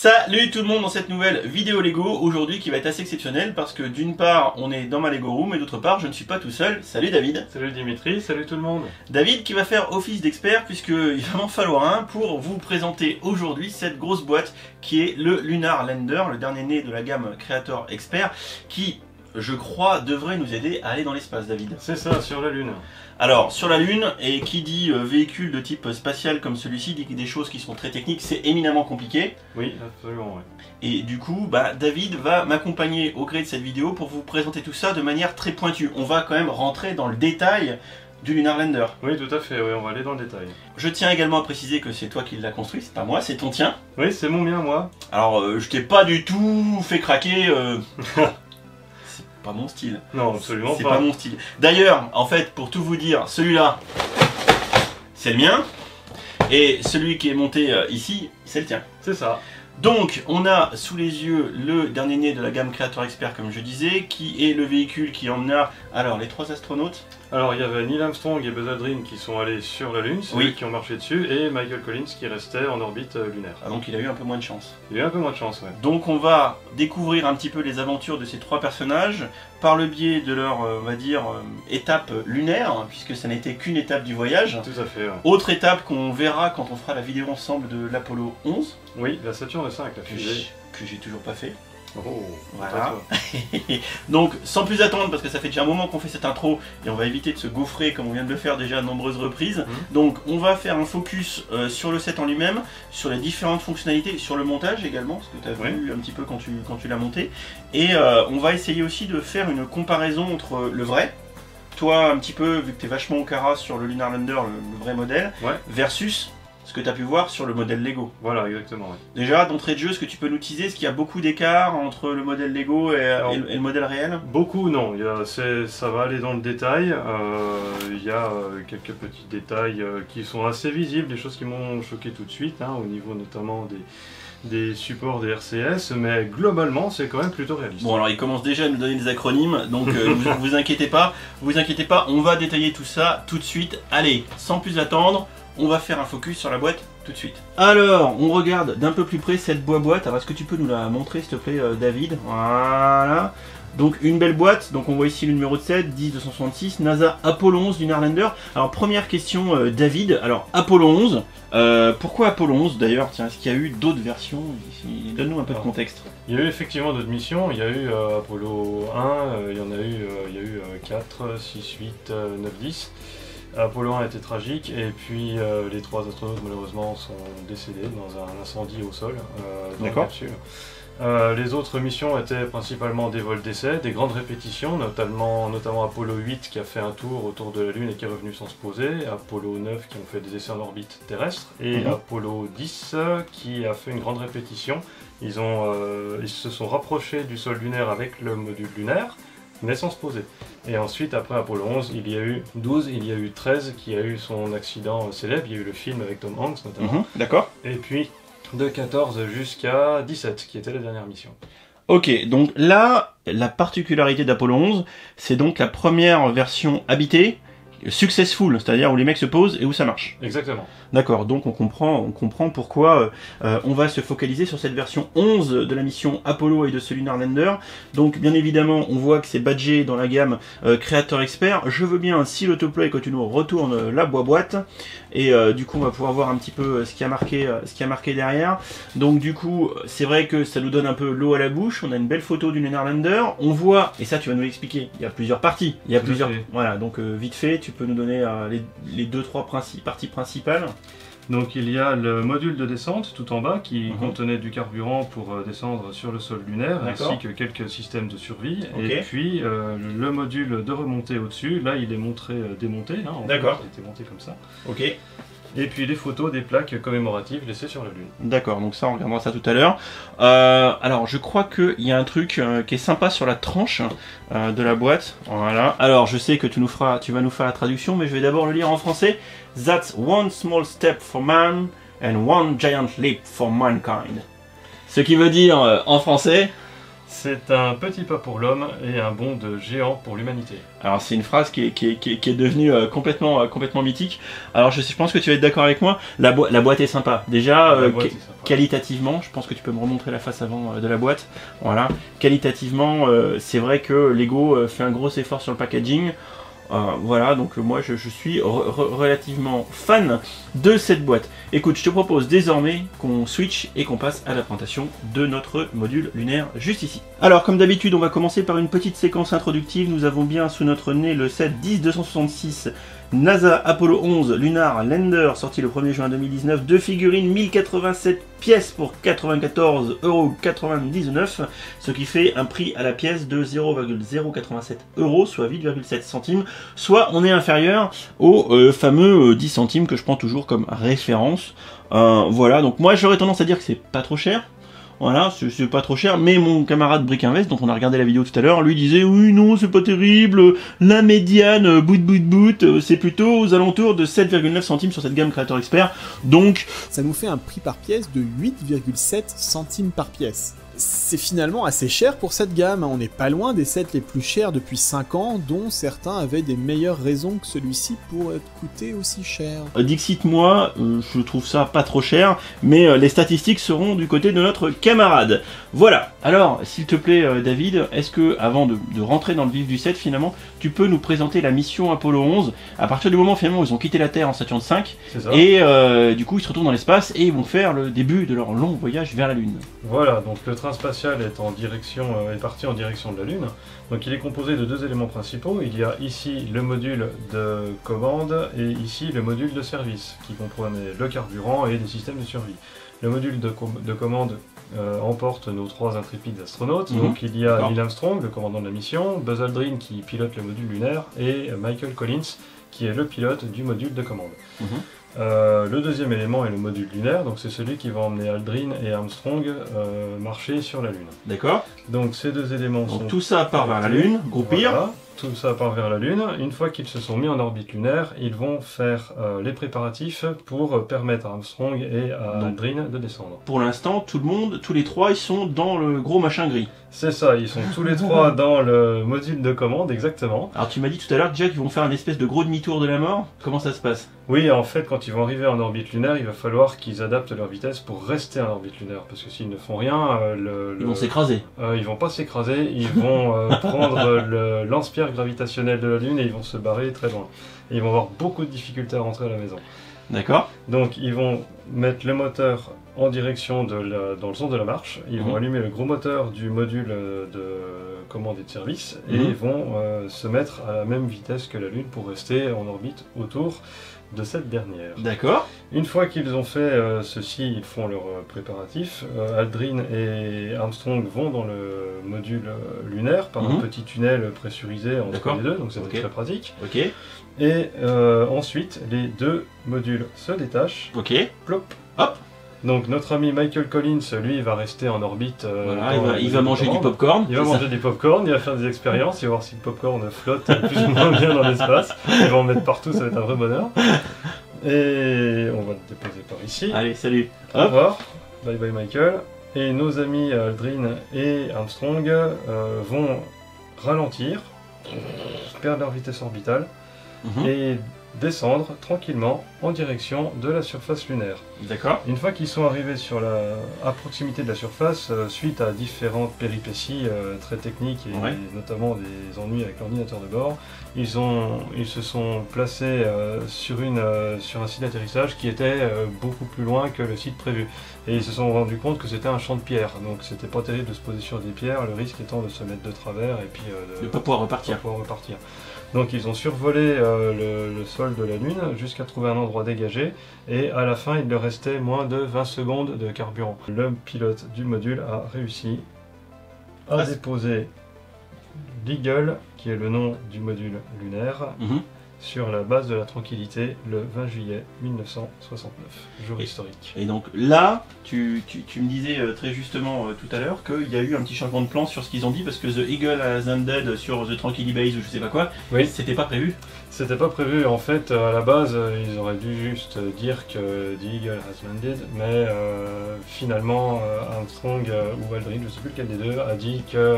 Salut tout le monde dans cette nouvelle vidéo Lego aujourd'hui qui va être assez exceptionnelle parce que d'une part on est dans ma Lego Room et d'autre part je ne suis pas tout seul. Salut David. Salut Dimitri, salut tout le monde. David qui va faire office d'expert puisqu'il va m'en falloir un pour vous présenter aujourd'hui cette grosse boîte qui est le Lunar Lander, le dernier né de la gamme Creator Expert qui, je crois, devrait nous aider à aller dans l'espace, David. C'est ça, sur la Lune. Alors, sur la Lune, et qui dit véhicule de type spatial comme celui-ci, dit des choses qui sont très techniques, c'est éminemment compliqué. Oui, absolument, oui. Et du coup, David va m'accompagner au gré de cette vidéo pour vous présenter tout ça de manière très pointue. On va quand même rentrer dans le détail du Lunar Lander. Oui, tout à fait, oui, on va aller dans le détail. Je tiens également à préciser que c'est toi qui l'as construit, c'est pas moi, c'est ton tien. Oui, c'est mon mien, moi. Alors, je t'ai pas du tout fait craquer... Pas mon style. Non, absolument pas. C'est pas mon style. D'ailleurs, en fait, pour tout vous dire, celui-là, c'est le mien. Et celui qui est monté ici, c'est le tien. C'est ça. Donc, on a sous les yeux le dernier né de la gamme Creator Expert, comme je disais, qui est le véhicule qui emmena, alors, les 3 astronautes. Alors, il y avait Neil Armstrong et Buzz Aldrin qui sont allés sur la Lune, c'est eux qui ont marché dessus, et Michael Collins qui restait en orbite lunaire. Ah, donc il a eu un peu moins de chance. Il a eu un peu moins de chance, ouais. Donc on va découvrir un petit peu les aventures de ces 3 personnages par le biais de leur, on va dire, étape lunaire, puisque ça n'était qu'une étape du voyage. Tout à fait, ouais. Autre étape qu'on verra quand on fera la vidéo ensemble de l'Apollo 11. Oui, la Saturne 5, la fusée. Que j'ai toujours pas fait. Oh, voilà. Donc sans plus attendre, parce que ça fait déjà un moment qu'on fait cette intro et on va éviter de se gaufrer comme on vient de le faire déjà à nombreuses reprises. Donc on va faire un focus sur le set en lui-même, sur les différentes fonctionnalités, sur le montage également, ce que tu as vu un petit peu quand tu l'as monté. Et on va essayer aussi de faire une comparaison entre le vrai, toi un petit peu, vu que tu es vachement au cara sur le Lunar Lander, le vrai modèle, versus ce que tu as pu voir sur le modèle Lego. Voilà, exactement. Ouais. Déjà, d'entrée de jeu, est-ce que tu peux nous teaser, est-ce qu'il y a beaucoup d'écart entre le modèle Lego et le modèle réel? Beaucoup, non. Ça va aller dans le détail. Il y a quelques petits détails qui sont assez visibles, des choses qui m'ont choqué tout de suite, au niveau notamment des supports des RCS, mais globalement c'est quand même plutôt réaliste. Bon, alors il commence déjà à nous donner des acronymes, donc vous inquiétez pas, on va détailler tout ça tout de suite. Allez, sans plus attendre, on va faire un focus sur la boîte tout de suite. Alors, on regarde d'un peu plus près cette boîte. Alors, est-ce que tu peux nous la montrer, s'il te plaît, David? Voilà. Donc, une belle boîte. Donc, on voit ici le numéro de 7, 10266, NASA Apollo 11 Lunar Lander. Alors, première question, David. Alors, Apollo 11. Pourquoi Apollo 11 d'ailleurs? Tiens, est-ce qu'il y a eu d'autres versions? Donne-nous un peu de contexte. Il y a eu effectivement d'autres missions. Il y a eu Apollo 1, il y en a eu 4, 6, 8, 9, 10. Apollo 1 était tragique et puis les 3 astronautes malheureusement sont décédés dans un incendie au sol dans la capsule. Les autres missions étaient principalement des vols d'essai, des grandes répétitions, notamment Apollo 8 qui a fait un tour autour de la Lune et qui est revenu sans se poser, Apollo 9 qui ont fait des essais en orbite terrestre et Apollo 10 qui a fait une grande répétition. Ils se sont rapprochés du sol lunaire avec le module lunaire, mais sans se poser. Et ensuite, après Apollo 11, il y a eu 12, il y a eu 13 qui a eu son accident célèbre, il y a eu le film avec Tom Hanks notamment. D'accord. Et puis de 14 jusqu'à 17 qui était la dernière mission. Ok, donc là, la particularité d'Apollo 11, c'est donc la première version habitée, successful, c'est-à-dire où les mecs se posent et où ça marche. Exactement. D'accord, donc on comprend pourquoi on va se focaliser sur cette version 11 de la mission Apollo et de ce Lunar Lander. Donc bien évidemment, on voit que c'est badgé dans la gamme Creator Expert. Je veux bien, si l'autoplay, que tu nous retournes la boîte. Et du coup, on va pouvoir voir un petit peu ce qui a marqué derrière. Donc du coup, c'est vrai que ça nous donne un peu l'eau à la bouche. On a une belle photo du Lunar Lander. On voit, et ça tu vas nous l'expliquer, il y a plusieurs parties. Il y a plusieurs. Voilà, donc vite fait, tu peux nous donner les 2-3 parties principales. Donc il y a le module de descente tout en bas qui contenait du carburant pour descendre sur le sol lunaire, ainsi que quelques systèmes de survie. Et puis le module de remontée au-dessus, là il est montré démonté, D'accord. Il était monté comme ça. Ok. Et puis les photos des plaques commémoratives laissées sur la Lune. D'accord, donc ça on regardera ça tout à l'heure. Alors je crois qu'il y a un truc qui est sympa sur la tranche de la boîte. Voilà. Alors je sais que tu vas nous faire la traduction, mais je vais d'abord le lire en français. That's one small step for man and one giant leap for mankind. Ce qui veut dire en français, C'est un petit pas pour l'homme et un bond de géant pour l'humanité. Alors c'est une phrase qui est devenue complètement mythique. Alors je pense que tu vas être d'accord avec moi, la boîte est sympa. Déjà, qualitativement, je pense que tu peux me remontrer la face avant de la boîte. Voilà, qualitativement, c'est vrai que Lego fait un gros effort sur le packaging. Voilà, donc moi je suis relativement fan de cette boîte. Écoute, je te propose désormais qu'on switch et qu'on passe à la présentation de notre module lunaire juste ici. Alors comme d'habitude, on va commencer par une petite séquence introductive. Nous avons bien sous notre nez le set 10-266 NASA Apollo 11 Lunar Lander, sorti le 1er juin 2019, deux figurines, 1087 pièces pour 94,99 €, ce qui fait un prix à la pièce de 0,087 €, soit 8,7 centimes, soit on est inférieur aux fameux 10 centimes que je prends toujours comme référence. Voilà, donc moi j'aurais tendance à dire que c'est pas trop cher. Voilà, c'est pas trop cher, mais mon camarade Brick Invest, dont on a regardé la vidéo tout à l'heure, lui disait oui non c'est pas terrible, la médiane bout, c'est plutôt aux alentours de 7,9 centimes sur cette gamme Creator Expert, donc ça nous fait un prix par pièce de 8,7 centimes par pièce. C'est finalement assez cher pour cette gamme, on n'est pas loin des sets les plus chers depuis 5 ans, dont certains avaient des meilleures raisons que celui-ci pour coûter aussi cher. Dixit moi, je trouve ça pas trop cher, mais les statistiques seront du côté de notre camarade. Voilà, alors s'il te plaît David, est-ce que avant de rentrer dans le vif du set finalement, tu peux nous présenter la mission Apollo 11, à partir du moment finalement où ils ont quitté la Terre en Saturne V, et du coup ils se retrouvent dans l'espace et ils vont faire le début de leur long voyage vers la Lune. Voilà, donc le train spatial est parti en direction de la Lune. Donc il est composé de deux éléments principaux. Il y a ici le module de commande et ici le module de service, qui comprenait le carburant et des systèmes de survie. Le module de commande emporte nos 3 intrépides astronautes. Donc il y a Neil Armstrong, le commandant de la mission, Buzz Aldrin qui pilote le module lunaire et Michael Collins qui est le pilote du module de commande. Le deuxième élément est le module lunaire, donc c'est celui qui va emmener Aldrin et Armstrong marcher sur la Lune. D'accord. Donc ces deux éléments sont... tout ça part vers la Lune, groupir. Voilà, tout ça part vers la Lune. Une fois qu'ils se sont mis en orbite lunaire, ils vont faire les préparatifs pour permettre à Armstrong et à Aldrin de descendre. Pour l'instant, tout le monde, tous les 3, ils sont dans le gros machin gris. C'est ça, ils sont tous les 3 dans le module de commande, exactement. Alors tu m'as dit tout à l'heure déjà qu'ils vont faire une espèce de gros demi-tour de la mort. Comment ça se passe? Oui, en fait, quand ils vont arriver en orbite lunaire, il va falloir qu'ils adaptent leur vitesse pour rester en orbite lunaire. Parce que s'ils ne font rien, ils vont s'écraser. Ils vont pas s'écraser, ils vont prendre le lance-pierre gravitationnel de la Lune et ils vont se barrer très loin. Et ils vont avoir beaucoup de difficultés à rentrer à la maison. D'accord. Donc ils vont mettre le moteur en direction dans le sens de la marche, ils vont allumer le gros moteur du module de commande et de service et ils vont se mettre à la même vitesse que la Lune pour rester en orbite autour de cette dernière. D'accord. Une fois qu'ils ont fait ceci, ils font leurs préparatifs. Aldrin et Armstrong vont dans le module lunaire par un petit tunnel pressurisé entre les deux, donc c'est très pratique. Et ensuite, les deux modules se détachent. Plop. Hop. Donc notre ami Michael Collins, lui, va rester en orbite. Voilà, il va manger du popcorn. Il va manger du popcorn, il va faire des expériences, il va voir si le popcorn flotte plus ou moins bien dans l'espace. Il va en mettre partout, ça va être un vrai bonheur. Et on va le déposer par ici. Allez, salut. Au revoir. Bye bye Michael. Et nos amis Aldrin et Armstrong vont ralentir, perdre leur vitesse orbitale et descendre tranquillement en direction de la surface lunaire. D'accord. Une fois qu'ils sont arrivés à proximité de la surface, suite à différentes péripéties très techniques et notamment des ennuis avec l'ordinateur de bord, ils se sont placés sur un site d'atterrissage qui était beaucoup plus loin que le site prévu. Et ils se sont rendus compte que c'était un champ de pierres, donc c'était pas terrible de se poser sur des pierres, le risque étant de se mettre de travers et puis de ne pas pouvoir repartir. Donc ils ont survolé le sol de la Lune jusqu'à trouver un endroit dégagé et à la fin il leur restait moins de 20 secondes de carburant. Le pilote du module a réussi à déposer l'Eagle, qui est le nom du module lunaire, sur la base de la tranquillité le 20 juillet 1969, jour historique. Et donc là, tu me disais très justement tout à l'heure qu'il y a eu un petit changement de plan sur ce qu'ils ont dit, parce que The Eagle Has Landed sur The Tranquility Base ou je sais pas quoi, Oui. c'était pas prévu. C'était pas prévu, en fait, à la base, ils auraient dû juste dire que The Eagle has landed, mais finalement, Armstrong ou Aldrin, je sais plus lequel des deux, a dit que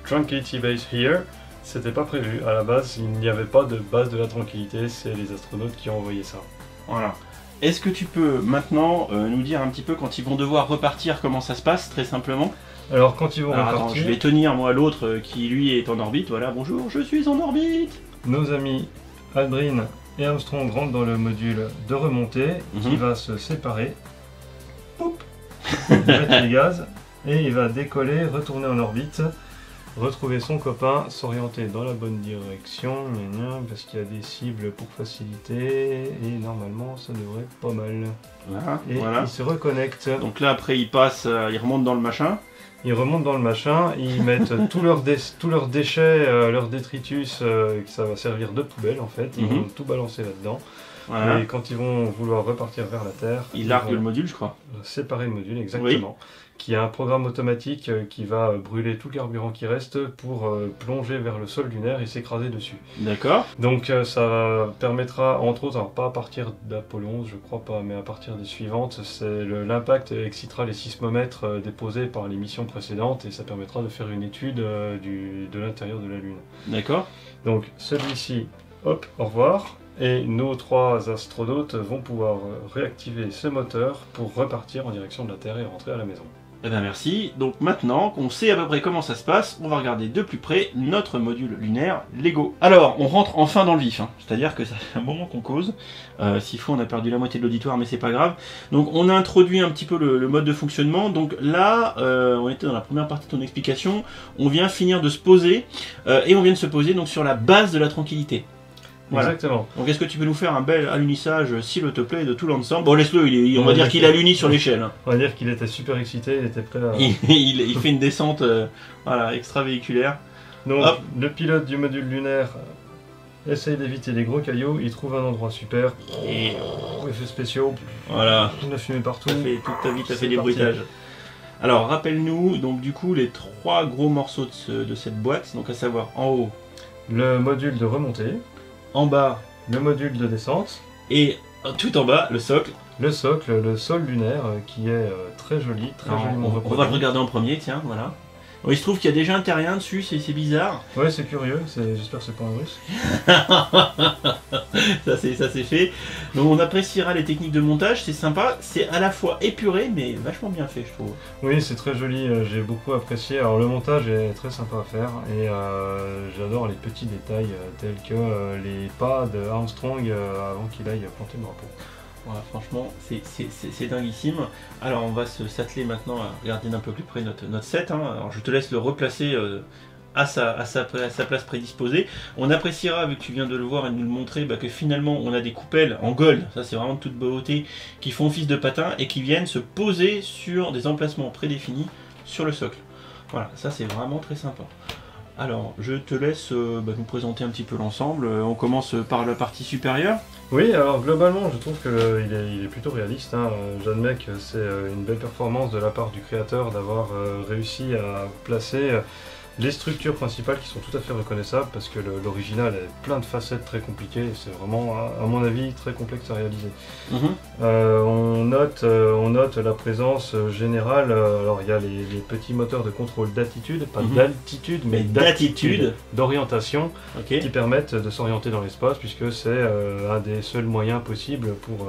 Tranquility Base here, c'était pas prévu. À la base, il n'y avait pas de base de la tranquillité, c'est les astronautes qui ont envoyé ça. Voilà. Est-ce que tu peux maintenant nous dire un petit peu quand ils vont devoir repartir, comment ça se passe, très simplement? Alors, quand ils vont Alors, repartir, attends, je vais tenir moi l'autre qui lui est en orbite. Voilà, bonjour, je suis en orbite. nos amis Aldrin et Armstrong rentrent dans le module de remontée qui va se séparer. Poup, mettre les gaz et il va décoller, retourner en orbite, retrouver son copain, s'orienter dans la bonne direction, parce qu'il y a des cibles pour faciliter et normalement ça devrait être pas mal. Voilà, Et voilà. il se reconnecte. Donc là après il passe, il remonte dans le machin. Ils remontent dans le machin, ils mettent tous leurs déchets, leurs détritus, que ça va servir de poubelle en fait, ils vont tout balancer là-dedans. Voilà. Et quand ils vont vouloir repartir vers la Terre, Il largue le module, je crois. séparer le module, exactement. Qui a un programme automatique qui va brûler tout le carburant qui reste pour plonger vers le sol lunaire et s'écraser dessus. D'accord. Donc ça permettra, entre autres, alors pas à partir d'Apollo 11, je crois pas, mais à partir des suivantes, l'impact excitera les sismomètres déposés par les missions précédentes et ça permettra de faire une étude de l'intérieur de la Lune. D'accord. Donc celui-ci, hop, au revoir. Et nos 3 astronautes vont pouvoir réactiver ce moteur pour repartir en direction de la Terre et rentrer à la maison. Eh bien merci. Donc maintenant qu'on sait à peu près comment ça se passe, on va regarder de plus près notre module lunaire LEGO. Alors, on rentre enfin dans le vif, hein. C'est-à-dire que ça fait un moment qu'on cause. S'il faut, on a perdu la moitié de l'auditoire, mais c'est pas grave. Donc on a introduit un petit peu le mode de fonctionnement. Donc là, on était dans la première partie de ton explication. On vient finir de se poser, et on vient de se poser donc sur la base de la tranquillité. Voilà. Exactement. Donc est-ce que tu peux nous faire un bel alunissage, s'il te plaît, de tout l'ensemble? Bon, laisse-le, on va dire qu'il a l'uni sur l'échelle. Hein. On va dire qu'il était super excité, il était prêt à... Il fait une descente voilà, extravéhiculaire. Donc, Hop. le pilote du module lunaire essaye d'éviter les gros cailloux, il trouve un endroit super, Et effets spéciaux, voilà, il a fumé partout. toute ta vie, t'as C'est fait des parti. bruitages. Alors, rappelle-nous, donc du coup, les 3 gros morceaux de cette boîte, donc à savoir en haut, Le module de remontée, en bas le module de descente, et tout en bas, le socle. le socle, le sol lunaire qui est très joli, très Alors, joliment on va reproduit. le regarder en premier, tiens, voilà. Bon, il se trouve qu'il y a déjà un terrien dessus, c'est bizarre. Ouais, c'est curieux, j'espère que c'est pas un russe. ça c'est fait. Donc on appréciera les techniques de montage, c'est sympa, c'est à la fois épuré mais vachement bien fait je trouve. Oui, c'est très joli, j'ai beaucoup apprécié. Alors le montage est très sympa à faire et j'adore les petits détails tels que les pas de Armstrong avant qu'il aille planter le drapeau. Voilà, franchement c'est dinguissime. Alors on va s'atteler maintenant à regarder d'un peu plus près notre set. Hein. Alors je te laisse le replacer à sa place prédisposée. On appréciera, vu que tu viens de le voir et de nous le montrer, que finalement on a des coupelles en gold, ça c'est vraiment de toute beauté, qui font office de patin et qui viennent se poser sur des emplacements prédéfinis sur le socle. Voilà, ça c'est vraiment très sympa. Alors, je te laisse nous présenter un petit peu l'ensemble. On commence par la partie supérieure. Oui, alors globalement, je trouve qu'il est plutôt réaliste. Hein. J'admets que c'est une belle performance de la part du créateur d'avoir réussi à placer les structures principales qui sont tout à fait reconnaissables parce que l'original a plein de facettes très compliquées et c'est vraiment, à mon avis, très complexe à réaliser. On note la présence générale, alors il y a les petits moteurs de contrôle d'attitude, pas d'altitude, mais d'attitude, d'orientation, Okay. qui permettent de s'orienter dans l'espace puisque c'est un des seuls moyens possibles pour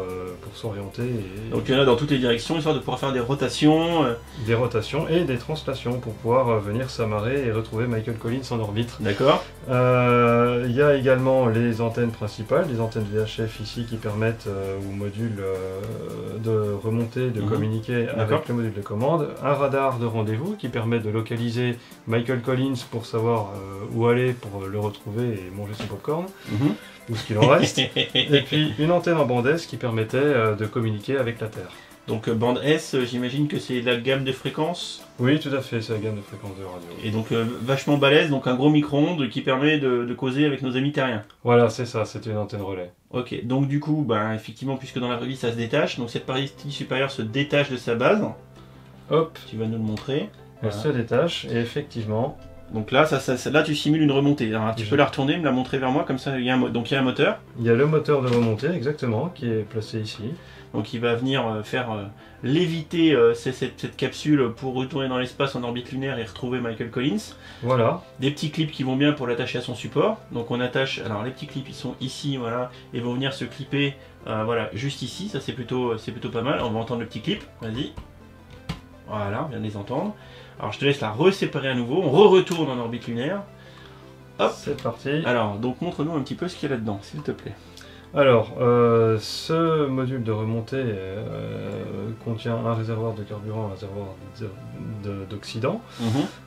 s'orienter. Donc il y en a dans toutes les directions, histoire de pouvoir faire des rotations. Des rotations et des translations pour pouvoir venir s'amarrer et retrouver Michael Collins en orbite. D'accord. Il y a également les antennes principales, les antennes VHF ici qui permettent au module de remonter, de communiquer avec le module de commande. Un radar de rendez-vous qui permet de localiser Michael Collins pour savoir où aller pour le retrouver et manger son popcorn, ou ce qu'il en reste. Et puis une antenne en bande S qui permettait de communiquer avec la Terre. Donc bande S, j'imagine que c'est la gamme de fréquences. Oui, tout à fait, c'est la gamme de fréquences de radio. Et donc vachement balèze, donc un gros micro-ondes qui permet de causer avec nos amis terriens. Voilà, c'est ça, c'était une antenne relais. Ok, donc du coup, ben, effectivement, puisque dans la vraie vie ça se détache, donc cette partie supérieure se détache de sa base. Hop, Tu vas nous le montrer. elle se détache, et effectivement... Donc là, là tu simules une remontée. Alors, tu peux la retourner, me la montrer vers moi, comme ça, donc il y a un moteur. Il y a le moteur de remontée, exactement, qui est placé ici. Donc il va venir faire léviter cette capsule pour retourner dans l'espace en orbite lunaire et retrouver Michael Collins. Voilà. Des petits clips qui vont bien pour l'attacher à son support. Donc on attache, alors les petits clips ils sont ici, voilà, et vont venir se clipper, voilà, juste ici. Ça c'est plutôt pas mal. On va entendre le petit clip, vas-y. Voilà, on vient de les entendre. Alors je te laisse la reséparer à nouveau, on retourne en orbite lunaire. Hop. C'est parti. Alors, donc montre-nous un petit peu ce qu'il y a là-dedans, s'il te plaît. Alors, ce module de remontée contient un réservoir de carburant, un réservoir d'oxydant,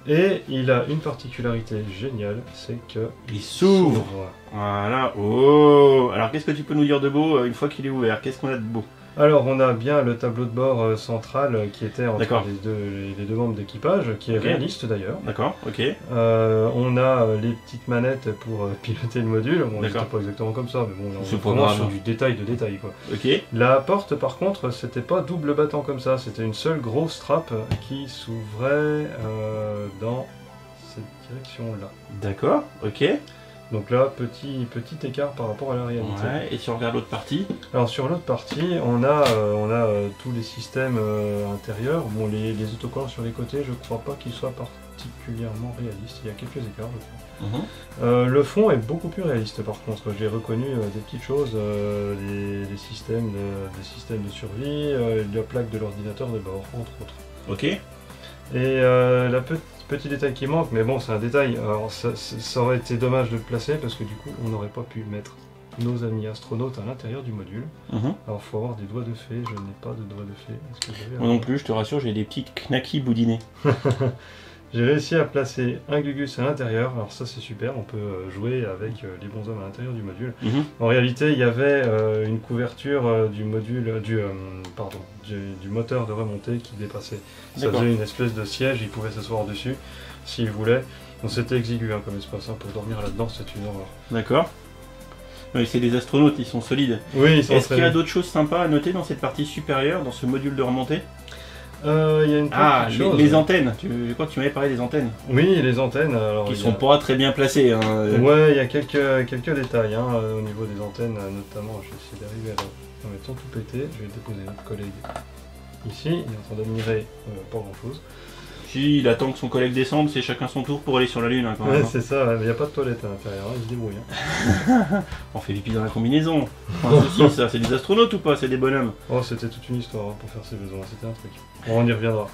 et il a une particularité géniale, c'est que il s'ouvre. Voilà. Oh. Alors, qu'est-ce que tu peux nous dire de beau une fois qu'il est ouvert? Qu'est-ce qu'on a de beau? Alors, on a bien le tableau de bord central qui était entre les deux membres d'équipage, qui est réaliste d'ailleurs. D'accord, ok. On a les petites manettes pour piloter le module. Bon, c'était pas exactement comme ça, mais bon, on est vraiment sur du détail de détail, quoi. Ok. La porte, par contre, c'était pas double battant comme ça, c'était une seule grosse trappe qui s'ouvrait dans cette direction-là. D'accord, ok. Donc là, petit écart par rapport à la réalité. Ouais, et si on regarde l'autre partie? Alors sur l'autre partie, on a tous les systèmes intérieurs. Bon, les autocollants sur les côtés, je crois pas qu'ils soient particulièrement réalistes. Il y a quelques écarts, je crois. Le fond est beaucoup plus réaliste par contre. J'ai reconnu des petites choses, des systèmes de survie, la plaque de l'ordinateur de bord, entre autres. Ok. Et petit détail qui manque, mais bon, c'est un détail. Alors, ça aurait été dommage de le placer parce que du coup, on n'aurait pas pu mettre nos amis astronautes à l'intérieur du module. Alors, il faut avoir des doigts de fée. Je n'ai pas de doigts de fée. Moi non plus, je te rassure, j'ai des petits knackis boudinés. J'ai réussi à placer un Gugus à l'intérieur. Alors ça, c'est super. On peut jouer avec les bonshommes à l'intérieur du module. En réalité, il y avait une couverture du module, du moteur de remontée qui dépassait. Ça faisait une espèce de siège, il pouvait s'asseoir dessus s'il voulait. Donc c'était exigu comme espace, pour dormir là-dedans c'est une horreur. D'accord. Oui, c'est des astronautes, ils sont solides. Oui, ils sont Est-ce qu'il y a d'autres choses sympas à noter dans cette partie supérieure, dans ce module de remontée? Il y a une petite chose. Les antennes, je crois que tu m'avais parlé des antennes. Oui, les antennes. Alors, qui sont pas très bien placées. Ouais, il y a quelques détails au niveau des antennes, notamment, je vais essayer d'arriver à en mettant tout pété. Je vais déposer notre collègue ici, il est en train d'admirer pas grand chose. Si, il attend que son collègue descende, c'est chacun son tour pour aller sur la Lune. Quand même, c'est ça, mais il n'y a pas de toilette à l'intérieur, il se débrouille. On fait pipi dans la combinaison. Un souci, ça, c'est des astronautes ou pas? C'est des bonhommes? Oh, c'était toute une histoire pour faire ses besoins, c'était un truc. Bon, on y reviendra.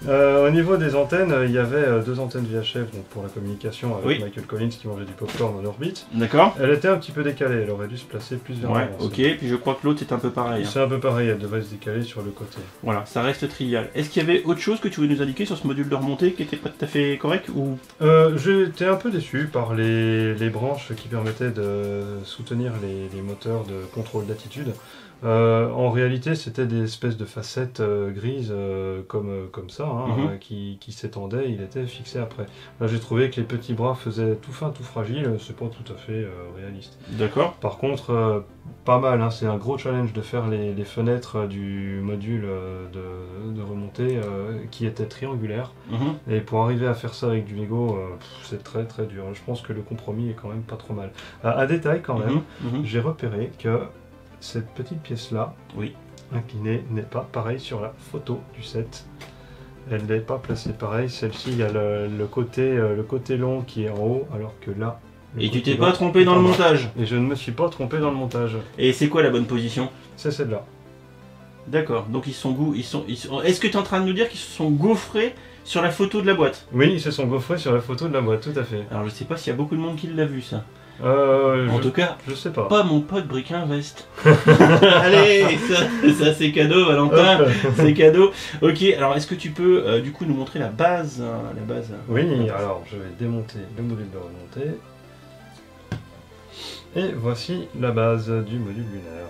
Au niveau des antennes, il y avait deux antennes VHF donc pour la communication avec Michael Collins qui mangeait du popcorn en orbite. D'accord. Elle était un petit peu décalée, elle aurait dû se placer plus vers l'avant. Ok, puis je crois que l'autre c'est un peu pareil. C'est un peu pareil, elle devrait se décaler sur le côté. Voilà, ça reste trivial. Est-ce qu'il y avait autre chose que tu voulais nous indiquer sur ce module de remontée qui était pas tout à fait correct ou... J'étais un peu déçu par les branches qui permettaient de soutenir les moteurs de contrôle d'attitude. En réalité, c'était des espèces de facettes grises comme ça, qui s'étendaient, il était fixé après. Là, j'ai trouvé que les petits bras faisaient tout fin, tout fragile, c'est pas tout à fait réaliste. D'accord. Par contre, pas mal, c'est un gros challenge de faire les fenêtres du module de remontée qui étaient triangulaires. Et pour arriver à faire ça avec du Lego, c'est très très dur. Je pense que le compromis est quand même pas trop mal. Un détail quand même, j'ai repéré que cette petite pièce-là, inclinée, n'est pas pareille sur la photo du set. Elle n'est pas placée pareil. Celle-ci, il y a le côté long qui est en haut, alors que là... Et tu t'es pas trompé dans le montage? Et je ne me suis pas trompé dans le montage. Et c'est quoi la bonne position? C'est celle-là. D'accord, donc ils sont... Est-ce que tu es en train de nous dire qu'ils se sont gaufrés sur la photo de la boîte? Oui, ils se sont gaufrés sur la photo de la boîte, tout à fait. Alors je sais pas s'il y a beaucoup de monde qui l'a vu, ça. En tout cas, je sais pas. Pas mon pote Briquin Veste. Allez, ça c'est cadeau, Valentin. C'est cadeau. Ok, alors est-ce que tu peux du coup nous montrer la base, Oui, alors je vais démonter le module de remontée. Et voici la base du module lunaire.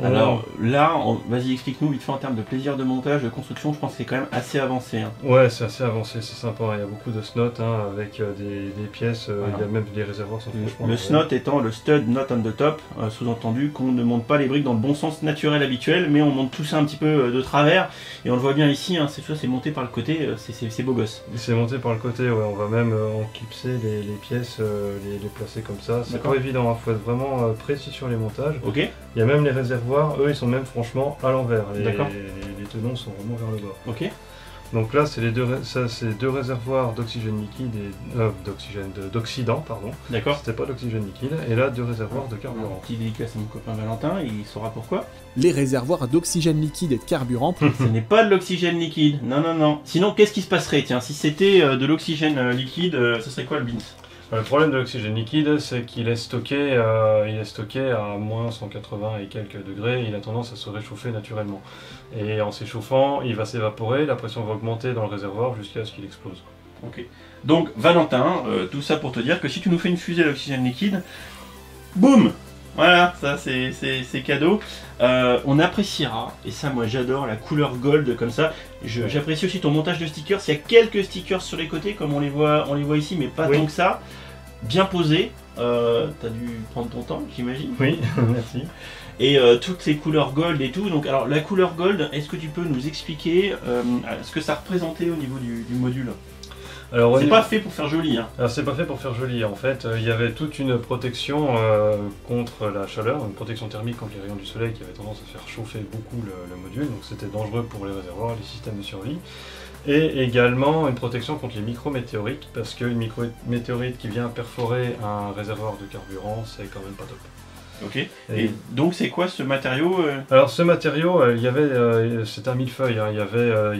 Alors là, vas-y, explique-nous vite fait en termes de plaisir de montage, de construction, je pense que c'est quand même assez avancé. Hein. Ouais, c'est assez avancé, c'est sympa. Il y a beaucoup de snot avec des pièces, Voilà. il y a même des réservoirs. Le snot étant le stud not on the top, sous-entendu qu'on ne monte pas les briques dans le bon sens naturel habituel, mais on monte tout ça un petit peu de travers, et on le voit bien ici, hein, c'est monté par le côté, c'est beau gosse. C'est monté par le côté, ouais. On va même enclipser les pièces, les placer comme ça. C'est pas évident, il faut être vraiment précis sur les montages. Ok. Il y a même les réservoirs, eux ils sont même franchement à l'envers. D'accord. Les tenons sont vraiment vers le bas. Ok. Donc là, c'est deux réservoirs d'oxygène liquide et d'oxydant, pardon. D'accord. C'était pas d'oxygène liquide. Et là, deux réservoirs de carburant. Petit dédicace à mon copain Valentin, il saura pourquoi. Les réservoirs d'oxygène liquide et de carburant. Ce n'est pas de l'oxygène liquide, non, non, non. Sinon, qu'est-ce qui se passerait, tiens, si c'était de l'oxygène liquide, ce serait quoi le bins? Le problème de l'oxygène liquide, c'est qu'il est stocké à moins 180 et quelques degrés, et il a tendance à se réchauffer naturellement. Et en s'échauffant, il va s'évaporer, la pression va augmenter dans le réservoir jusqu'à ce qu'il explose. Ok. Donc, Valentin, tout ça pour te dire que si tu nous fais une fusée à l'oxygène liquide, boum! Voilà, ça c'est cadeau. On appréciera, et ça moi j'adore, la couleur gold comme ça. J'apprécie aussi ton montage de stickers. Il y a quelques stickers sur les côtés, comme on les voit ici, mais pas tant que ça. Bien posé. T'as dû prendre ton temps, j'imagine. Oui, merci. Et toutes ces couleurs gold et tout. Donc, alors la couleur gold, est-ce que tu peux nous expliquer ce que ça représentait au niveau du module? C'est pas fait pour faire joli. Hein. Alors c'est pas fait pour faire joli. En fait, il y avait toute une protection contre la chaleur, une protection thermique contre les rayons du soleil qui avait tendance à faire chauffer beaucoup le module. Donc c'était dangereux pour les réservoirs, les systèmes de survie. Et également une protection contre les micrométéorites, parce qu'une micrométéorite qui vient perforer un réservoir de carburant, c'est quand même pas top. Ok. Et donc c'est quoi ce matériau Alors ce matériau, c'est un millefeuille. Hein. Il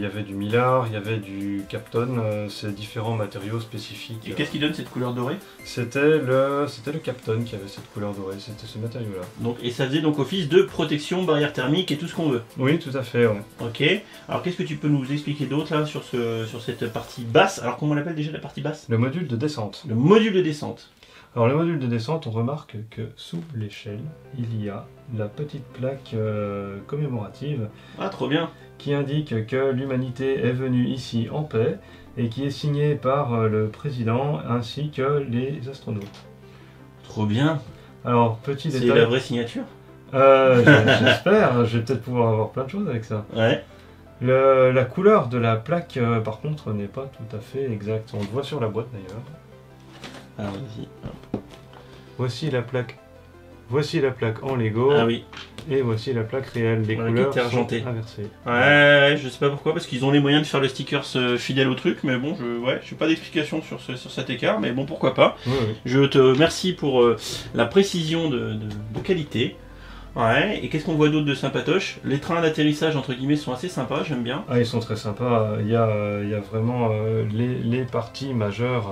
y avait du mylar, il y avait du Kapton, c'est différents matériaux spécifiques. Et qu'est-ce qui donne cette couleur dorée? C'était le Kapton qui avait cette couleur dorée. C'était ce matériau-là. Donc et ça faisait donc office de protection, barrière thermique et tout ce qu'on veut. Oui, tout à fait. Ouais. Ok. Alors qu'est-ce que tu peux nous expliquer d'autre là sur cette partie basse? Alors comment on l'appelle déjà la partie basse? Le module de descente. Le module de descente. Alors le module de descente, on remarque que sous l'échelle, il y a la petite plaque commémorative. Ah, trop bien. Qui indique que l'humanité est venue ici en paix et qui est signée par le président ainsi que les astronautes. Trop bien. Alors, petit détail. C'est la vraie signature? J'espère, je vais peut-être pouvoir avoir plein de choses avec ça. Ouais. La couleur de la plaque, par contre, n'est pas tout à fait exacte. On le voit sur la boîte d'ailleurs. Alors vas-y. Voici la plaque. Voici la plaque en Lego. Ah oui. Et voici la plaque réelle. Les couleurs sont inversées. Ouais, je sais pas pourquoi, parce qu'ils ont les moyens de faire le stickers fidèle au truc, mais bon, je n'ai pas d'explication sur cet écart, mais bon, pourquoi pas. Oui, oui. Je te remercie pour la précision de qualité. Ouais, et qu'est-ce qu'on voit d'autre de sympatoche? Les trains d'atterrissage, entre guillemets, sont assez sympas, j'aime bien. Ah, ils sont très sympas. Il y a vraiment les parties majeures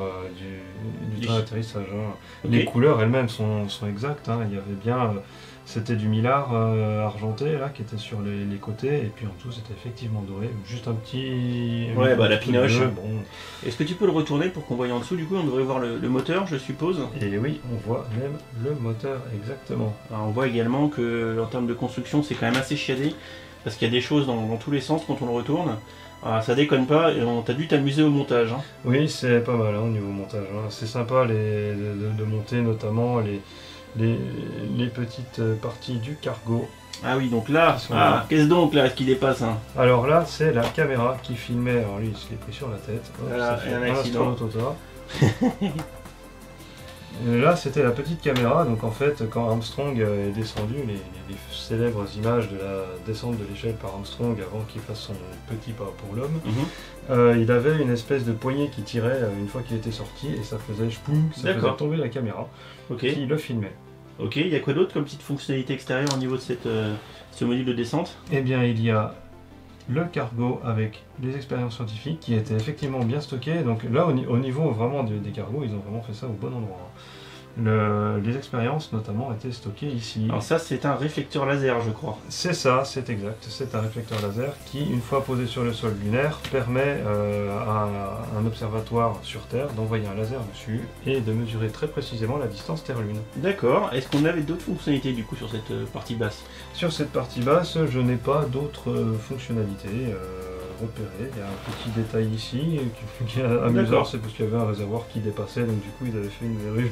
du train d'atterrissage. Hein. Okay. Les couleurs elles-mêmes sont exactes. Hein. Il y avait bien... c'était du mylar argenté là, qui était sur les côtés, et puis en dessous c'était effectivement doré. Juste un petit... Ouais, bah la pinoche. Bon. Est-ce que tu peux le retourner pour qu'on voie en dessous? Du coup, on devrait voir le moteur, je suppose. Et oui, on voit même le moteur, exactement. Alors, on voit également que, en termes de construction, c'est quand même assez chiadé, parce qu'il y a des choses dans tous les sens quand on le retourne. Alors, ça déconne pas, et t'as dû t'amuser au montage. Hein. Oui, c'est pas mal hein, au niveau montage. Hein. C'est sympa de monter notamment les petites parties du cargo. Ah oui, donc là, qu'est-ce donc là qui dépasse hein? Alors là, c'est la caméra qui filmait. Alors lui, il se l'est pris sur la tête. Hop, voilà, ça fait un accident. Là, c'était la petite caméra. Donc en fait, quand Armstrong est descendu, les célèbres images de la descente de l'échelle par Armstrong avant qu'il fasse son petit pas pour l'homme, il avait une espèce de poignée qui tirait une fois qu'il était sorti et ça faisait chpoum, ça faisait tomber la caméra qui le filmait. Ok, il y a quoi d'autre comme petite fonctionnalité extérieure au niveau de ce module de descente? Eh bien, il y a le cargo avec les expériences scientifiques qui étaient effectivement bien stockées. Donc là, au niveau vraiment des cargos, ils ont vraiment fait ça au bon endroit. Les expériences notamment étaient stockées ici. Alors ça, c'est un réflecteur laser, je crois. C'est ça, c'est exact. C'est un réflecteur laser qui, une fois posé sur le sol lunaire, permet à un observatoire sur Terre, d'envoyer un laser dessus et de mesurer très précisément la distance Terre-Lune. D'accord. Est-ce qu'on avait d'autres fonctionnalités du coup sur cette partie basse? Sur cette partie basse, je n'ai pas d'autres fonctionnalités repérées. Il y a un petit détail ici qui est amusant, c'est parce qu'il y avait un réservoir qui dépassait, donc du coup ils avaient fait une verrue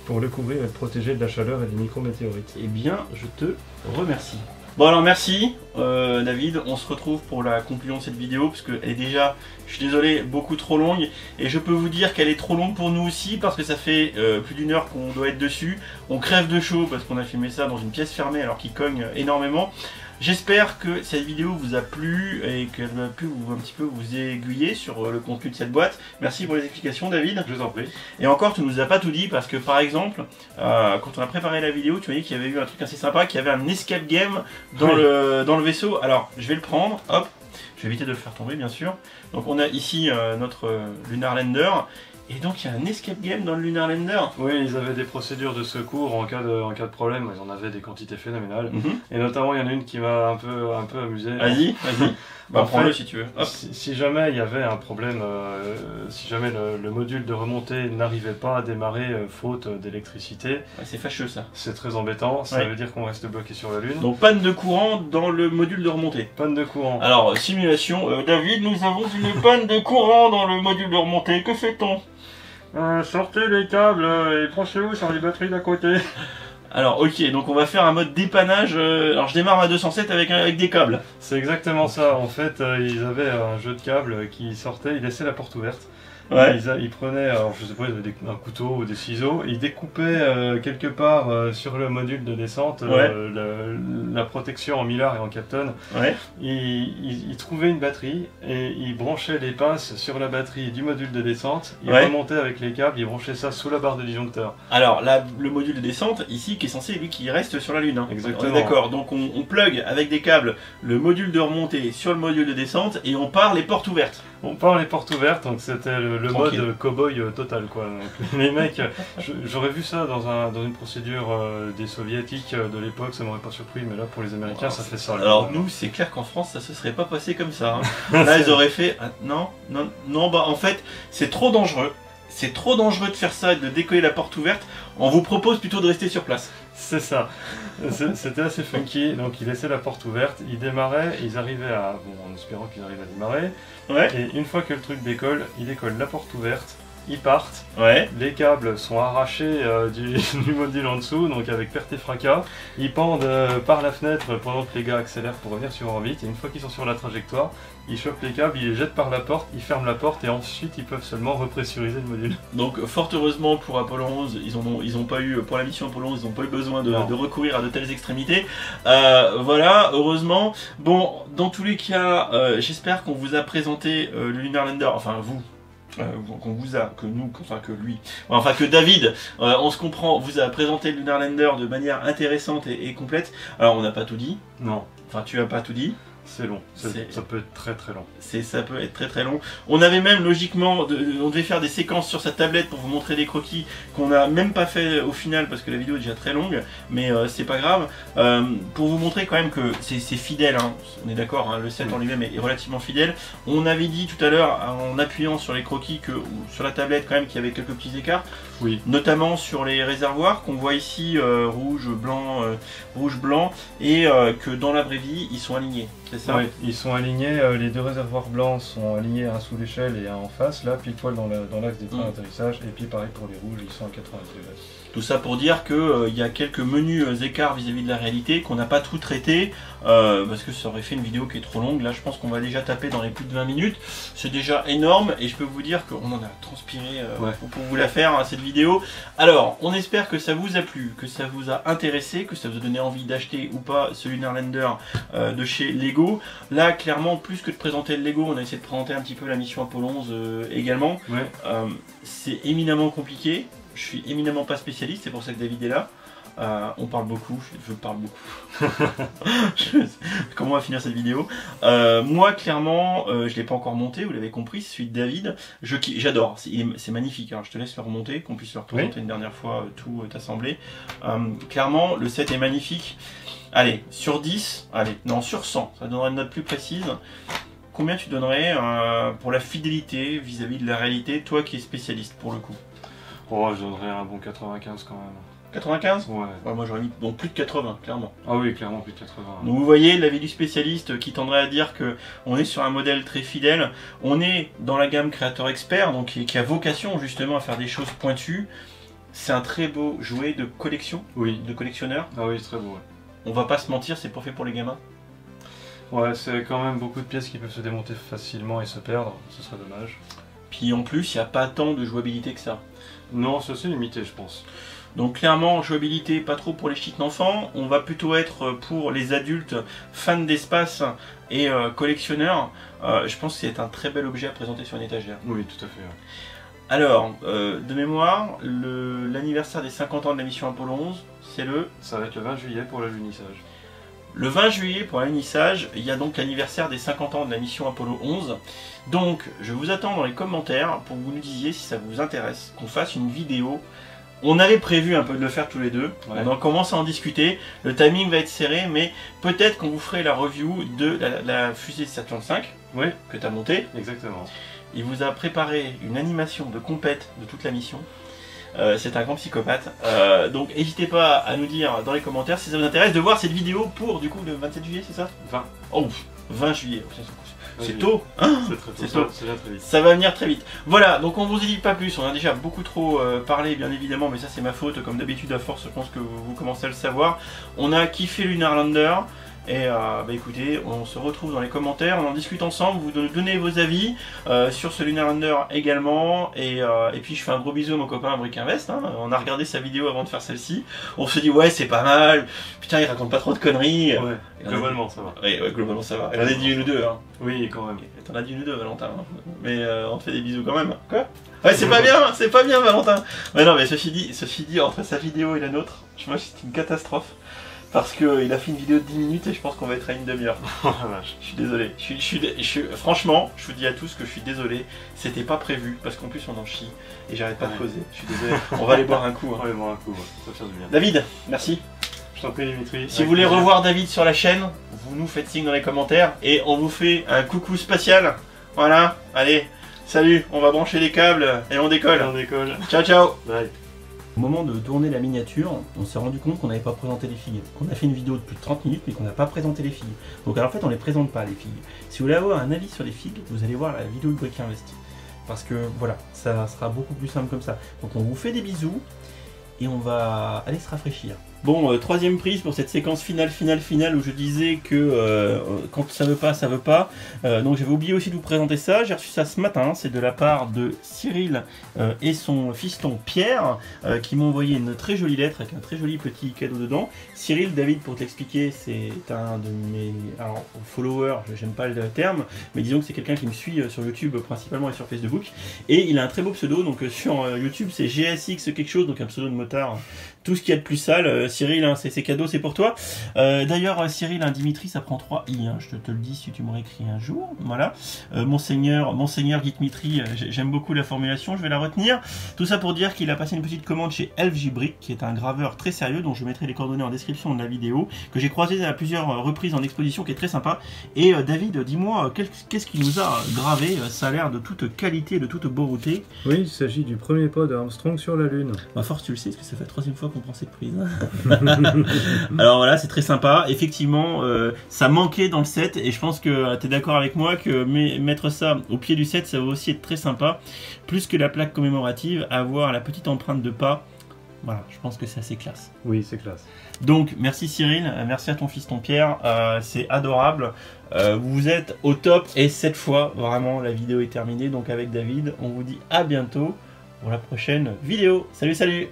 pour le couvrir et le protéger de la chaleur et des micrométéorites. Eh bien, je te remercie. Bon alors merci David, on se retrouve pour la conclusion de cette vidéo parce qu'elle est déjà, je suis désolé, beaucoup trop longue et je peux vous dire qu'elle est trop longue pour nous aussi parce que ça fait plus d'1 heure qu'on doit être dessus. On crève de chaud parce qu'on a filmé ça dans une pièce fermée alors qu'il cogne énormément. J'espère que cette vidéo vous a plu et qu'elle a pu un petit peu vous aiguiller sur le contenu de cette boîte. Merci pour les explications David. Je vous en prie. Et encore, tu nous as pas tout dit parce que par exemple, quand on a préparé la vidéo, tu m'as dit qu'il y avait eu un truc assez sympa, qu'il y avait un escape game dans, dans le vaisseau. Alors, je vais le prendre, hop, je vais éviter de le faire tomber bien sûr. Donc on a ici notre Lunar Lander. Et donc il y a un escape game dans le Lunar Lander. Oui, ils avaient des procédures de secours en cas de problème, ils en avaient des quantités phénoménales. Et notamment il y en a une qui m'a un peu amusé. Vas-y, vas-y. Bah, prends-le si tu veux. Si jamais il y avait un problème, si jamais le module de remontée n'arrivait pas à démarrer faute d'électricité, c'est fâcheux ça. C'est très embêtant, ça veut dire qu'on reste bloqué sur la Lune. Donc panne de courant dans le module de remontée. Panne de courant. Alors simulation, David, nous avons une panne de courant dans le module de remontée, que fait-on? Sortez les câbles et branchez-vous sur les batteries d'à côté. Alors ok, donc on va faire un mode dépannage, alors je démarre ma 207 avec des câbles. C'est exactement ça, en fait ils avaient un jeu de câbles qui sortait, ils laissaient la porte ouverte. Ouais. Ils prenaient, alors je sais pas, un couteau ou des ciseaux, ils découpaient quelque part sur le module de descente la protection en mylar et en kapton. Ouais. Ils trouvaient une batterie et ils branchaient les pinces sur la batterie du module de descente, ils remontaient avec les câbles, ils branchaient ça sous la barre de disjoncteur. Alors là, le module de descente, ici, qui est censé, lui, qui reste sur la Lune. Hein. Exactement. D'accord, donc on plug avec des câbles le module de remontée sur le module de descente et on part les portes ouvertes. On part les portes ouvertes, donc c'était le mode cow-boy total quoi. Donc, les mecs, j'aurais vu ça dans une procédure des soviétiques de l'époque, ça m'aurait pas surpris, mais là pour les Américains ça fait ça. Alors nous, c'est clair qu'en France ça se serait pas passé comme ça. Hein. Là ils auraient fait non, bah en fait c'est trop dangereux. C'est trop dangereux de faire ça et de décoller la porte ouverte. On vous propose plutôt de rester sur place. C'est ça. C'était assez funky. Donc ils laissaient la porte ouverte, ils démarraient, ils arrivaient à... Bon, en espérant qu'ils arrivent à démarrer. Ouais. Et une fois que le truc décolle, ils décollent la porte ouverte, ils partent. Ouais. Les câbles sont arrachés du module en dessous, donc avec perte et fracas. Ils pendent par la fenêtre pendant que les gars accélèrent pour revenir sur orbite. Et une fois qu'ils sont sur la trajectoire, ils chopent les câbles, ils les jettent par la porte, ils ferment la porte et ensuite ils peuvent seulement repressuriser le module. Donc fort heureusement pour Apollo 11, ils ont pas eu, pour la mission Apollo 11, ils n'ont pas eu besoin de recourir à de telles extrémités. Voilà, heureusement. Bon, dans tous les cas, j'espère qu'on vous a présenté le Lunar Lander, enfin vous. Qu'on vous a, que nous, enfin que lui, enfin que David, on se comprend, vous a présenté le Lunar Lander de manière intéressante et complète. Alors on n'a pas tout dit. Non. Enfin tu as pas tout dit. C'est long, ça peut être très très long. Ça peut être très très long. On avait même logiquement, on devait faire des séquences sur sa tablette pour vous montrer des croquis qu'on n'a même pas fait au final parce que la vidéo est déjà très longue, mais c'est pas grave. Pour vous montrer quand même que c'est fidèle, hein. On est d'accord, hein, le set en lui-même est relativement fidèle. On avait dit tout à l'heure en appuyant sur les croquis sur la tablette quand même qu'il y avait quelques petits écarts. Oui. Notamment sur les réservoirs qu'on voit ici rouge, blanc, et que dans la vraie vie ils sont alignés. C'est ça? Oui, ils sont alignés, les deux réservoirs blancs sont alignés, un sous l'échelle et un en face, là pile poil dans l'axe des trains d'atterrissage, et puis pareil pour les rouges, ils sont à 90 degrés. Tout ça pour dire qu'il y a quelques menus écarts vis-à-vis de la réalité qu'on n'a pas tout traité parce que ça aurait fait une vidéo qui est trop longue. Là je pense qu'on va déjà taper dans les plus de 20 minutes. C'est déjà énorme et je peux vous dire qu'on en a transpiré pour vous la faire hein, cette vidéo. Alors on espère que ça vous a plu, que ça vous a intéressé, que ça vous a donné envie d'acheter ou pas ce Lunar Lander de chez Lego. Là clairement plus que de présenter le Lego, on a essayé de présenter un petit peu la mission Apollo 11 également. Ouais. C'est éminemment compliqué. Je suis éminemment pas spécialiste, c'est pour ça que David est là. On parle beaucoup, je parle beaucoup. Comment on va finir cette vidéo? Moi, clairement, je l'ai pas encore monté, vous l'avez compris, c'est celui de David. J'adore, c'est magnifique. Alors, je te laisse le remonter, qu'on puisse le représenter une dernière fois, tout assemblé. Clairement, le set est magnifique. Allez, sur 10, allez, non, sur 100, ça donnera une note plus précise. combien tu donnerais pour la fidélité vis-à-vis de la réalité, toi qui es spécialiste pour le coup? Oh, je donnerais un bon 95 quand même. 95? Ouais. Ouais, moi j'aurais mis donc plus de 80, clairement. Ah oui, clairement plus de 80. Donc vous voyez l'avis du spécialiste qui tendrait à dire que on est sur un modèle très fidèle, on est dans la gamme créateur expert, donc qui a vocation justement à faire des choses pointues. C'est un très beau jouet de collection, Oui. de collectionneur. Ah oui, c'est très beau. Ouais. On va pas se mentir, c'est pas fait pour les gamins. Ouais, c'est quand même beaucoup de pièces qui peuvent se démonter facilement et se perdre, ce serait dommage. Puis en plus, il n'y a pas tant de jouabilité que ça. Non, c'est assez limité, je pense. Donc clairement, jouabilité pas trop pour les chics d'enfants, on va plutôt être pour les adultes fans d'espace et collectionneurs. Je pense que c'est un très bel objet à présenter sur une étagère. Oui, tout à fait. Ouais. Alors, de mémoire, l'anniversaire des 50 ans de la mission Apollo 11, c'est Ça va être le 20 juillet pour l'alunissage. le 20 juillet pour l'alunissage. Il y a donc l'anniversaire des 50 ans de la mission Apollo 11. Donc, je vous attends dans les commentaires pour que vous nous disiez si ça vous intéresse, qu'on fasse une vidéo. On avait prévu un peu de le faire tous les deux, Ouais. on en commence à en discuter, le timing va être serré, mais peut-être qu'on vous ferait la review de la fusée Saturn V Oui, que tu as montée. exactement. Il vous a préparé une animation de compète de toute la mission. C'est un grand psychopathe. Donc n'hésitez pas à nous dire dans les commentaires si ça vous intéresse de voir cette vidéo pour du coup le 27 juillet, c'est ça? 20. Oh, 20 juillet, c'est Oui. tôt, hein? C'est très C'est tôt, tôt. c'est déjà très vite. Ça va venir très vite. Voilà, donc on vous en dit pas plus, on a déjà beaucoup trop parlé bien évidemment, mais ça c'est ma faute, comme d'habitude à force, je pense que vous commencez à le savoir. On a kiffé Lunar Lander, et bah écoutez, on se retrouve dans les commentaires, on en discute ensemble, vous donnez vos avis sur ce Lunar Lander également, et puis je fais un gros bisou à mon copain Brick Invest, hein. On a regardé sa vidéo avant de faire celle-ci, on se dit ouais c'est pas mal, putain il raconte pas trop de conneries. Ouais, globalement ça va. Ouais, globalement ça va, il en a dit une ou deux, hein. Oui, quand même. T'en as dit une ou deux, Valentin. Hein. Mais on te fait des bisous quand même. Quoi? Ouais, c'est pas bien, Valentin. Mais non, mais ceci dit, entre sa vidéo et la nôtre, je vois que c'est une catastrophe. Parce qu'il a fait une vidéo de 10 minutes et je pense qu'on va être à une demi-heure. Oh la vache. Je suis désolé. Franchement, je vous dis à tous que je suis désolé. C'était pas prévu parce qu'en plus on en chie et j'arrête pas de causer. Je suis désolé. On va aller boire un coup. Hein. On va boire un coup, ouais. Ça fait du bien. David, merci. Je t'en prie, Dimitri. Si vous voulez revoir David sur la chaîne, vous nous faites signe dans les commentaires et on vous fait un coucou spatial. Voilà, allez, salut, on va brancher les câbles et on décolle. On décolle. Ciao, ciao. Bye. Au moment de tourner la miniature, on s'est rendu compte qu'on n'avait pas présenté les figues. On a fait une vidéo de plus de 30 minutes mais qu'on n'a pas présenté les figues. Donc alors, en fait on les présente pas les figues. Si vous voulez avoir un avis sur les figues, vous allez voir la vidéo de Brick Invest. Parce que voilà, ça sera beaucoup plus simple comme ça. Donc on vous fait des bisous et on va aller se rafraîchir. Bon, troisième prise pour cette séquence finale où je disais que quand ça veut pas, ça veut pas. Donc j'avais oublié aussi de vous présenter ça. J'ai reçu ça ce matin. C'est de la part de Cyril et son fiston Pierre qui m'ont envoyé une très jolie lettre avec un très joli petit cadeau dedans. Cyril, David, pour te l'expliquer, c'est un de mes followers. J'aime pas le terme, mais disons que c'est quelqu'un qui me suit sur YouTube principalement et sur Facebook. Et il a un très beau pseudo. Donc sur YouTube, c'est GSX quelque chose, donc un pseudo de motard. Tout ce qu'il y a de plus sale, Cyril, hein, c'est cadeau, c'est pour toi. D'ailleurs, Cyril, hein, Dimitri, ça prend 3 i, hein, je te le dis si tu m'aurais écrit un jour. Voilà. Monseigneur Dimitri, j'aime beaucoup la formulation, je vais la retenir. Tout ça pour dire qu'il a passé une petite commande chez Elf Brick, qui est un graveur très sérieux, dont je mettrai les coordonnées en description de la vidéo, que j'ai croisé à plusieurs reprises en exposition, qui est très sympa. Et David, dis-moi, qu'est-ce qu'il nous a gravé? Ça a l'air de toute qualité, de toute beauté. Oui, il s'agit du premier pas de Armstrong sur la Lune. À force, tu le sais, parce que ça fait la 3e fois qu'on prend cette prise. Alors voilà, c'est très sympa. Effectivement, ça manquait dans le set et je pense que tu es d'accord avec moi que mettre ça au pied du set, ça va aussi être très sympa. Plus que la plaque commémorative, avoir la petite empreinte de pas. Voilà, je pense que c'est assez classe. Oui, c'est classe. Donc, merci Cyril, merci à ton fiston Pierre, c'est adorable. Vous êtes au top et cette fois, vraiment, la vidéo est terminée. Donc avec David, on vous dit à bientôt pour la prochaine vidéo. Salut, salut!